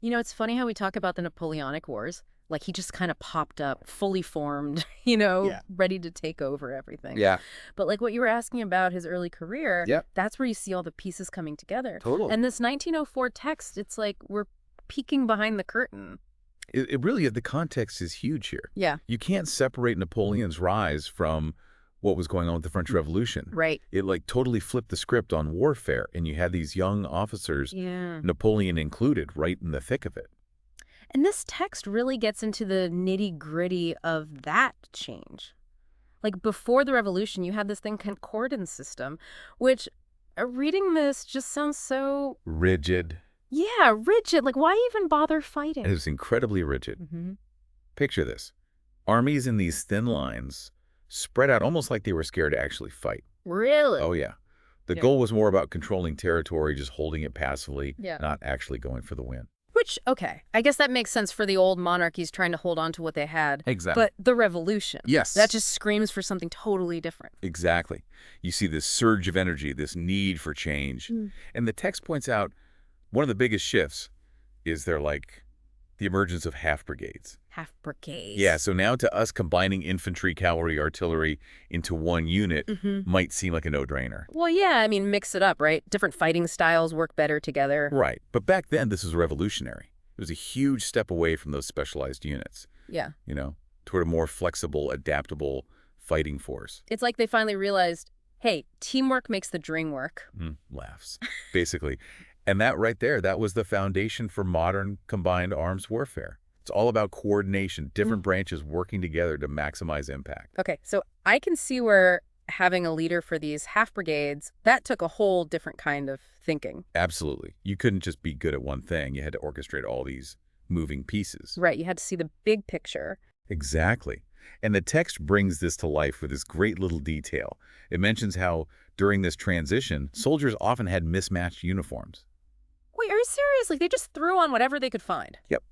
You know, it's funny how we talk about the Napoleonic Wars. Like he just kind of popped up, fully formed, Yeah. ready to take over everything. Yeah. But like what you were asking about his early career, Yep. that's where you see all the pieces coming together. Totally. And this 1904 text, it's like we're peeking behind the curtain. It really, the context is huge here. Yeah, You can't separate Napoleon's rise from what was going on with the French Revolution. right. It like totally flipped the script on warfare, and you had these young officers, Yeah. Napoleon included, right in the thick of it. And this text really gets into the nitty-gritty of that change. Like before the revolution, you had this thing concordance system, which reading this just sounds so, Rigid. yeah, rigid. Like why even bother It fighting? was incredibly rigid. Mm-hmm. Picture this. Armies in these thin lines, spread out almost like they were scared to actually fight. Really? Oh, yeah. The Yeah. goal was more about controlling territory, just holding it passively, Yeah. not actually going for the win. Which, okay, I guess that makes sense for the old monarchies trying to hold on to what they had. Exactly. But the revolution, Yes. that just screams for something totally different. Exactly. You see this surge of energy, this need for change. Mm. And the text points out one of the biggest shifts is the emergence of half brigades. Half brigades. Yeah, so now to us, combining infantry, cavalry, artillery into one unit might seem like a no-brainer. Well, yeah, I mean, mix it up, right? Different fighting styles work better together. Right. But back then, this was revolutionary. It was a huge step away from those specialized units, Yeah. toward a more flexible, adaptable fighting force. It's like they finally realized, hey, teamwork makes the dream work. Laughs, basically. And that right there, that was the foundation for modern combined arms warfare. It's all about coordination, different branches working together to maximize impact. Okay, so I can see where having a leader for these half brigades, that took a whole different kind of thinking. Absolutely. You couldn't just be good at one thing. You had to orchestrate all these moving pieces. Right, you had to see the big picture. Exactly. And the text brings this to life with this great little detail. It mentions how, during this transition, soldiers often had mismatched uniforms. Wait, are you serious? Like they just threw on whatever they could find. Yep.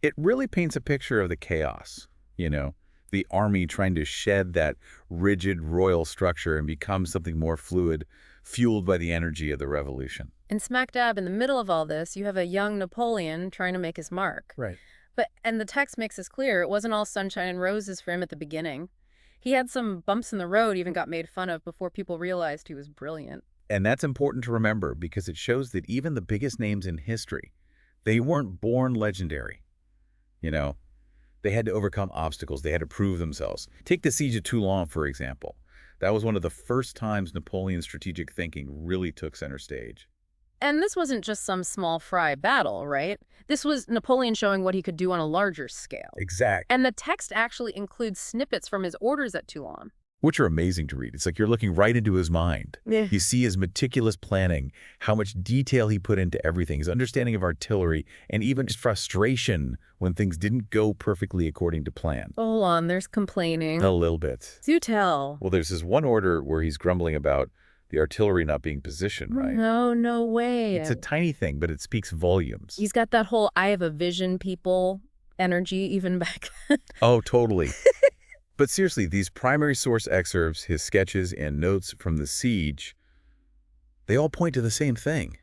It really paints a picture of the chaos, the army trying to shed that rigid royal structure and become something more fluid, fueled by the energy of the revolution. And smack dab in the middle of all this, you have a young Napoleon trying to make his mark. Right. And the text makes this clear, it wasn't all sunshine and roses for him at the beginning. He had some bumps in the road, even got made fun of before people realized he was brilliant. And that's important to remember because it shows that even the biggest names in history, they weren't born legendary. They had to overcome obstacles. They had to prove themselves. Take the siege of Toulon, for example. That was one of the first times Napoleon's strategic thinking really took center stage. And this wasn't just some small fry battle, right? This was Napoleon showing what he could do on a larger scale. Exact. And the text actually includes snippets from his orders at Toulon. Which are amazing to read. It's like you're looking right into his mind. Yeah. You see his meticulous planning, how much detail he put into everything, his understanding of artillery, and even his frustration when things didn't go perfectly according to plan. Hold on, there's complaining. A little bit. Do tell. Well, there's this one order where he's grumbling about the artillery not being positioned right. No way. It's a tiny thing, but it speaks volumes. He's got that whole I have a vision people energy even back then. Oh, totally. But seriously, these primary source excerpts, his sketches and notes from the siege, they all point to the same thing.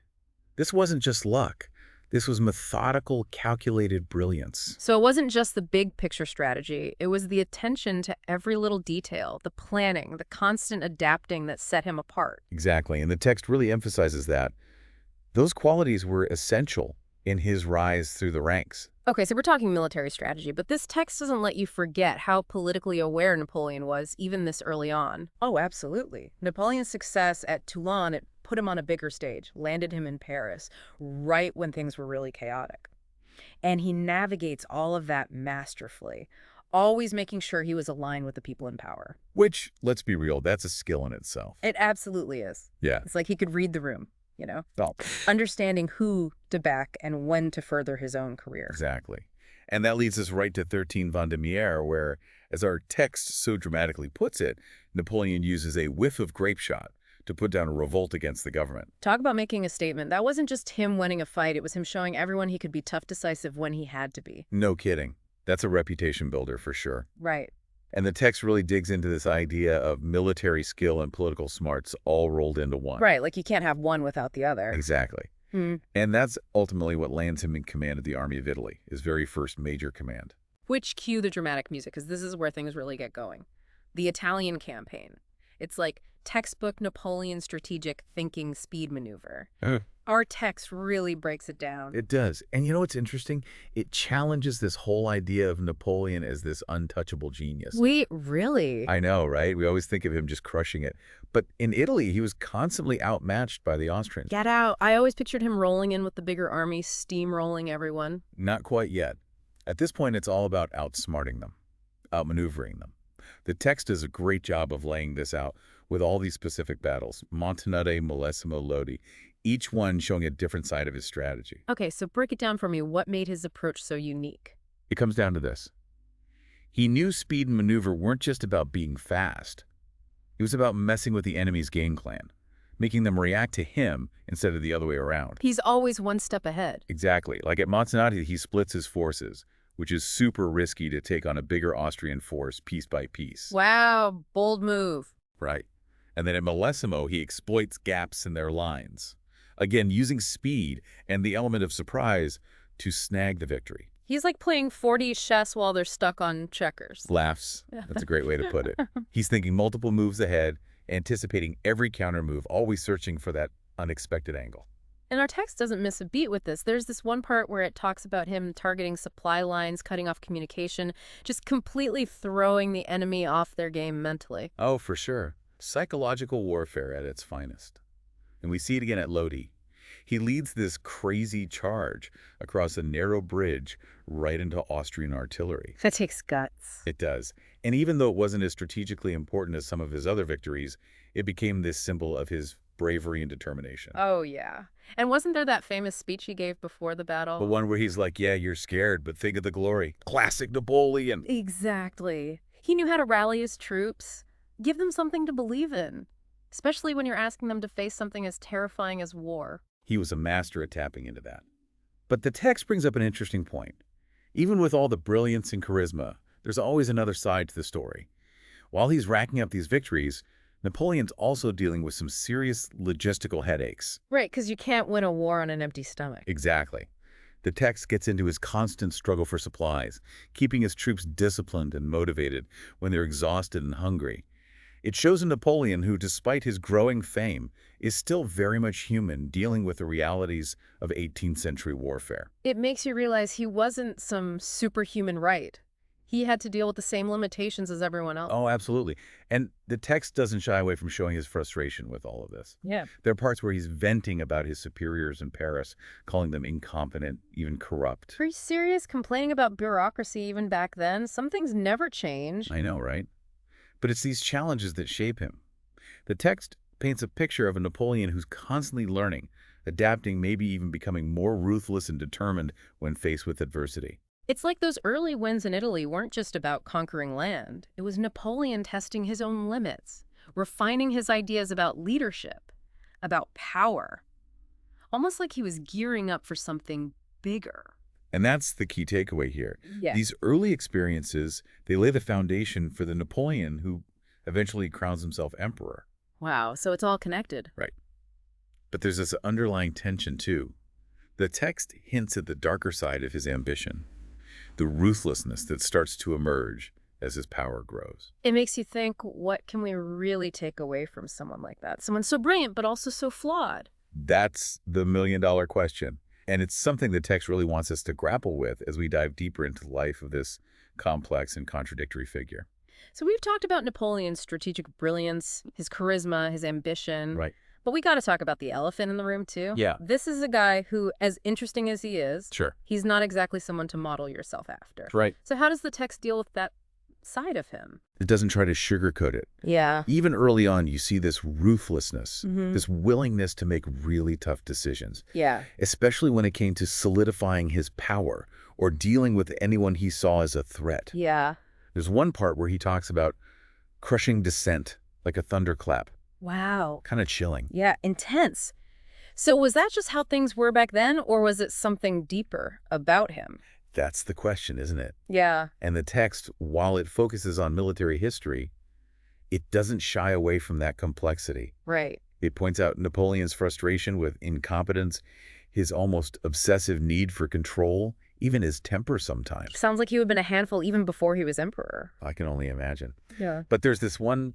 This wasn't just luck. This was methodical, calculated brilliance. So it wasn't just the big picture strategy. It was the attention to every little detail, the planning, the constant adapting that set him apart. Exactly, and the text really emphasizes that. Those qualities were essential in his rise through the ranks. Okay, so we're talking military strategy, but this text doesn't let you forget how politically aware Napoleon was even this early on. Oh, absolutely. Napoleon's success at Toulon, it put him on a bigger stage, landed him in Paris, right when things were really chaotic. And he navigates all of that masterfully, always making sure he was aligned with the people in power. Which, let's be real, that's a skill in itself. It absolutely is. Yeah. It's like he could read the room. Oh, Understanding who to back and when to further his own career. exactly. And that leads us right to 13 Vendémiaire, where, as our text so dramatically puts it, Napoleon uses a whiff of grape shot to put down a revolt against the government. Talk about making a statement. That wasn't just him winning a fight. It was him showing everyone he could be tough, decisive when he had to be. No kidding. That's a reputation builder for sure. Right. And the text really digs into this idea of military skill and political smarts all rolled into one. Right. Like you can't have one without the other. Exactly. Hmm. And that's ultimately what lands him in command of the Army of Italy, his very first major command. Which cue the dramatic music, because this is where things really get going. The Italian campaign. It's like textbook Napoleon strategic thinking speed maneuver. Our text really breaks it down. It does. And you know what's interesting? It challenges this whole idea of Napoleon as this untouchable genius. Wait, really? I know, right? We always think of him just crushing it. But in Italy, he was constantly outmatched by the Austrians. Get out. I always pictured him rolling in with the bigger army, steamrolling everyone. Not quite yet. At this point, it's all about outsmarting them, outmaneuvering them. The text does a great job of laying this out with all these specific battles, Montanute, Millesimo, Lodi, each one showing a different side of his strategy. Okay, so break it down for me. What made his approach so unique? It comes down to this. He knew speed and maneuver weren't just about being fast. It was about messing with the enemy's game plan, making them react to him instead of the other way around. He's always one step ahead. Exactly. Like at Montanute, he splits his forces, which is super risky to take on a bigger Austrian force piece by piece. Wow, bold move. Right. And then at Millesimo, he exploits gaps in their lines. Again, using speed and the element of surprise to snag the victory. He's like playing 4D chess while they're stuck on checkers. Laughs. That's a great way to put it. He's thinking multiple moves ahead, anticipating every counter move, always searching for that unexpected angle. And our text doesn't miss a beat with this. There's this one part where it talks about him targeting supply lines, cutting off communication, just completely throwing the enemy off their game mentally. Oh, for sure. Psychological warfare at its finest. And we see it again at Lodi. He leads this crazy charge across a narrow bridge right into Austrian artillery. That takes guts. It does. And even though it wasn't as strategically important as some of his other victories, it became this symbol of his bravery and determination. Oh, yeah. And wasn't there that famous speech he gave before the battle? The one where he's like, yeah, you're scared, but think of the glory. Classic Napoleon. Exactly. He knew how to rally his troops, give them something to believe in, especially when you're asking them to face something as terrifying as war. He was a master at tapping into that. But the text brings up an interesting point. Even with all the brilliance and charisma, there's always another side to the story. While he's racking up these victories, Napoleon's also dealing with some serious logistical headaches. Right, because you can't win a war on an empty stomach. Exactly. The text gets into his constant struggle for supplies, keeping his troops disciplined and motivated when they're exhausted and hungry. It shows a Napoleon who, despite his growing fame, is still very much human, dealing with the realities of 18th century warfare. It makes you realize he wasn't some superhuman right. He had to deal with the same limitations as everyone else. Oh, absolutely. And the text doesn't shy away from showing his frustration with all of this. Yeah. There are parts where he's venting about his superiors in Paris, calling them incompetent, even corrupt. Pretty serious, complaining about bureaucracy even back then. Some things never change. I know, right? But it's these challenges that shape him. The text paints a picture of a Napoleon who's constantly learning, adapting, maybe even becoming more ruthless and determined when faced with adversity. It's like those early wins in Italy weren't just about conquering land. It was Napoleon testing his own limits, refining his ideas about leadership, about power. Almost like he was gearing up for something bigger. And that's the key takeaway here. Yeah. These early experiences, they lay the foundation for the Napoleon who eventually crowns himself emperor. Wow, so it's all connected. Right. But there's this underlying tension, too. The text hints at the darker side of his ambition, the ruthlessness that starts to emerge as his power grows. It makes you think, what can we really take away from someone like that? Someone so brilliant, but also so flawed. That's the million-dollar question. And it's something the text really wants us to grapple with as we dive deeper into the life of this complex and contradictory figure. So we've talked about Napoleon's strategic brilliance, his charisma, his ambition. Right. But we got to talk about the elephant in the room, too. Yeah. This is a guy who, as interesting as he is, Sure. he's not exactly someone to model yourself after. Right. So how does the text deal with that side of him? It doesn't try to sugarcoat it. Yeah. Even early on, you see this ruthlessness, this willingness to make really tough decisions, Yeah. especially when it came to solidifying his power or dealing with anyone he saw as a threat. Yeah. There's one part where he talks about crushing dissent like a thunderclap. Wow. Kind of chilling. Yeah, intense. So was that just how things were back then, or was it something deeper about him? That's the question, isn't it? Yeah. And the text, while it focuses on military history, it doesn't shy away from that complexity. Right. It points out Napoleon's frustration with incompetence, his almost obsessive need for control, even his temper sometimes. Sounds like he would have been a handful even before he was emperor. I can only imagine. Yeah. But there's this one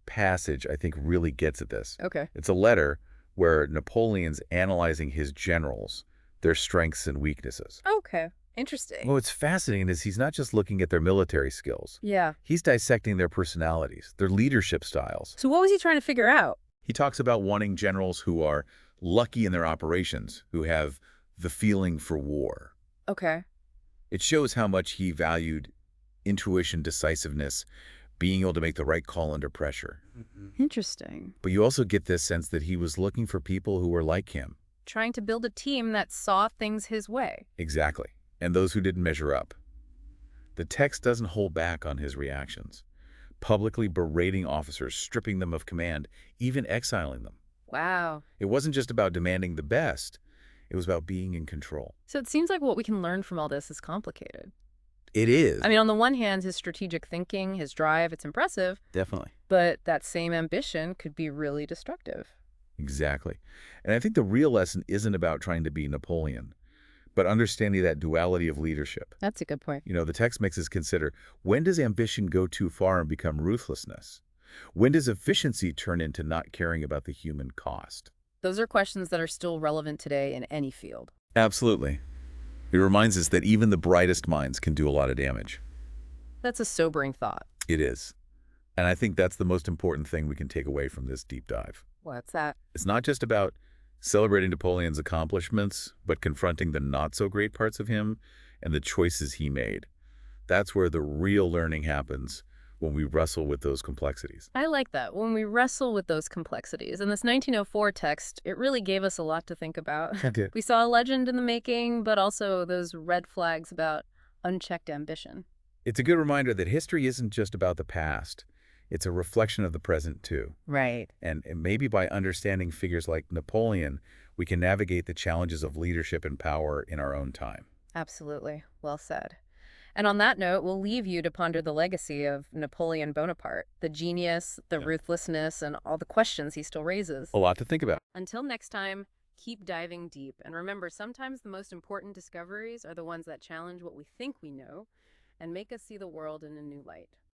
passage I think really gets at this. Okay. It's a letter where Napoleon's analyzing his generals, their strengths and weaknesses. Okay. Interesting. What's fascinating is he's not just looking at their military skills. Yeah. He's dissecting their personalities, their leadership styles. So what was he trying to figure out? He talks about wanting generals who are lucky in their operations, who have the feeling for war. Okay. It shows how much he valued intuition, decisiveness, being able to make the right call under pressure. Interesting. But you also get this sense that he was looking for people who were like him. Trying to build a team that saw things his way. Exactly. And those who didn't measure up. The text doesn't hold back on his reactions, publicly berating officers, stripping them of command, even exiling them. Wow. It wasn't just about demanding the best. It was about being in control. So it seems like what we can learn from all this is complicated. It is. I mean, on the one hand, his strategic thinking, his drive, it's impressive. Definitely. But that same ambition could be really destructive. Exactly. And I think the real lesson isn't about trying to be Napoleon, but understanding that duality of leadership. That's a good point. You know, the text makes us consider, when does ambition go too far and become ruthlessness? When does efficiency turn into not caring about the human cost? Those are questions that are still relevant today in any field. Absolutely. It reminds us that even the brightest minds can do a lot of damage. That's a sobering thought. It is. And I think that's the most important thing we can take away from this deep dive. What's that? It's not just about celebrating Napoleon's accomplishments, but confronting the not-so-great parts of him and the choices he made. That's where the real learning happens, when we wrestle with those complexities. I like that, when we wrestle with those complexities. In this 1904 text, it really gave us a lot to think about. It did. We saw a legend in the making, but also those red flags about unchecked ambition. It's a good reminder that history isn't just about the past. It's a reflection of the present, too. Right. And maybe by understanding figures like Napoleon, we can navigate the challenges of leadership and power in our own time. Absolutely. Well said. And on that note, we'll leave you to ponder the legacy of Napoleon Bonaparte, the genius, the ruthlessness, and all the questions he still raises. A lot to think about. Until next time, keep diving deep. And remember, sometimes the most important discoveries are the ones that challenge what we think we know and make us see the world in a new light.